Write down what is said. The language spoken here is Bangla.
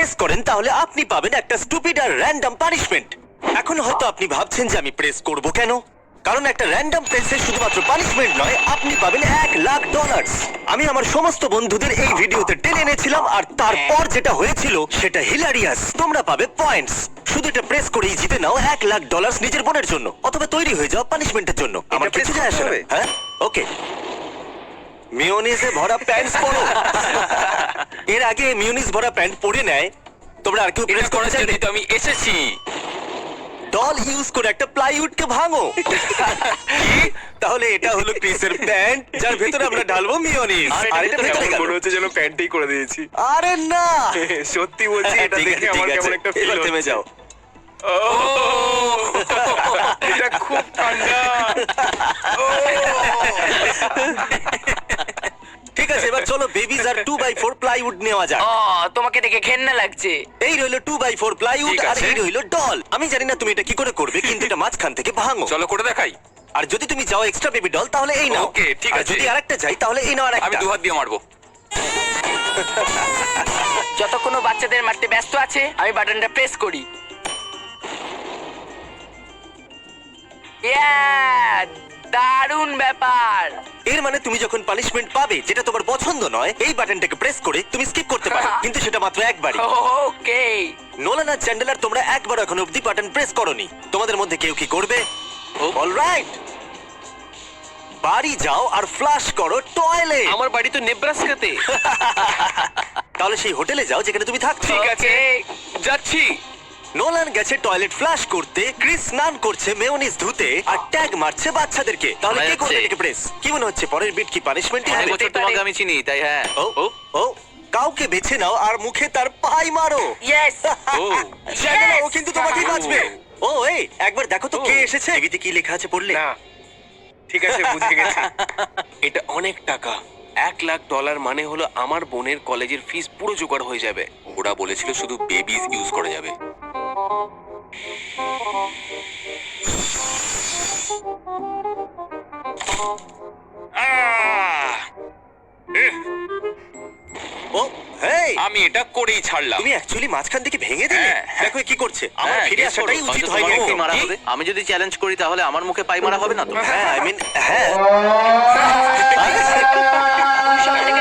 প্রেস করেন তাহলে আপনি পাবেন একটা স্টুপিড আর র্যান্ডম পানিশমেন্ট। এখন হয়তো আপনি ভাবছেন যে আমি প্রেস করব কেন, কারণ একটা র্যান্ডম প্রেসে শুধুমাত্র পানিশমেন্ট নয়, আপনি পাবেন $1,00,000। আমি আমার সমস্ত বন্ধুদের এই ভিডিওতে টেনে এনেছিলাম আর তারপর যেটা হয়েছিল সেটা হিলারিয়াস। তোমরা পাবে পয়েন্টস, শুধু এটা প্রেস করেই জিতে নাও $1,00,000 নিজের বোনের জন্য, অথবা তৈরি হয়ে যাও পানিশমেন্টের জন্য। আমার কিছু যায় আসে না। হ্যাঁ, ওকে। মিওনিজে ভরা প্যান্টস পরো। এর আগে মিওনিজ ভরা প্যান্ট পরে নেয় তোমরা আর কেউ এটা প্রেস করার করার জন্য তো আমি এসেছি। ডল ইউজ করে একটা প্লাইউডকে ভাঙো। তাহলে এটা হলো ক্রিসের প্যান্ট, যার ভেতরে আমরা ঢালবো মিওনিজ। আর এটা ভেতরে গেল। মনে হচ্ছে যেন প্যান্টেই করে দিয়েছি। আরে না, সত্যি বলছি, এটা ঠিক দেখে আছে, আমার ঠিক কেমন আছে। একটা এবার ফিল থেমে যাও। এটা খুব ঠান্ডা। ঠিক আছে, এবার চলো বেবিজ আর 2x4 প্লাইউড নেওয়া যাক। ও তোমাকে দেখে ঘেন্না লাগছে। এই রইলো 2x4 প্লাইউড ঠিক আর আছে। এই রইলো ডল। আমি জানি না তুমি এটা কি করে করবে, কিন্তু এটা মাঝখান থেকে ভাঙো। চলো করে দেখাই। আর যদি তুমি যাও এক্সট্রা বেবি ডল তাহলে এই নাও। Okay, ঠিক আর আছে। যদি আরেকটা যাই তাহলে এই নাও আমি আরেকটা। 2 হাত দিয়ে মারবো। যত কোনো বাচ্চাদের মারতে ব্যস্ত আছে আমি বাটনটা প্রেস করি। দারুণ ব্যাপার। এর মানে তুমি যখন পানিশমেন্ট পাবে যেটা তোমার পছন্দ নয়, এই বাটনটাকে প্রেস করে তুমি স্কিপ করতে পারো, কিন্তু সেটা মাত্র একবারই। ওকে। নোলান আর চ্যান্ডেলার, তোমরা একবার এখনো অব্দি বাটন প্রেস করোনি। তোমাদের মধ্যে কেউ কি করবে? অলরাইট, বাড়ি যাও আর ফ্লাশ করো টয়লেট। আমার বাড়ি তো নেব্রাস্কাতে। তাহলে সেই হোটেলে যাও যেখানে তুমি থাকছো। ঠিক আছে, যাচ্ছি। নোলান গেছে টয়লেট ফ্লাশ করতে, ক্রিস স্নান করছে মেয়োনিজ ধুতে, আর ট্যাগ মারছে বাচ্চাদেরকে। তাহলে কে করবে এটাকে প্রেস? কি মনে হচ্ছে পরের বিট কি পানিশমেন্টই অনেক হবে? বছর তোমাকে আমি চিনি, তাই হ্যাঁ। ও ও, কাউকে বেছে নাও আর মুখে তার পাই মারো। ইয়েস। ও চ্যান্ডেলার, ও কিন্তু তোমাকেই Yes! বাঁচবে। ও এই একবার দেখো তো কে এসেছে। টিভিতে কি লেখা আছে পড়লে? না, ঠিক আছে, বুঝে গেছি। এটা অনেক টাকা। $1,00,000 মানে হলো আমার বোনের কলেজের ফিস পুরো জোগাড় হয়ে যাবে। ওরা বলেছিল শুধু বেবিজ ইউজ করা যাবে। ও হেই, আমি এটা করেই ছাড়লাম। তুমি অ্যাকচুয়ালি মাঝখান থেকে ভেঙে দিলে। হ্যাঁ, হ্যাঁ। দেখো এ কি করছে। আমার হ্যাঁ, ফিরে guess আসাটাই করো। উচিত হয়তো হয়নি। তোমাকেই মারা কি? হবে। আমি যদি চ্যালেঞ্জ করি তাহলে আমার মুখে পাই মারা হবে না তো? হ্যাঁ, আই মিন হ্যাঁ। তুমি সবাইকে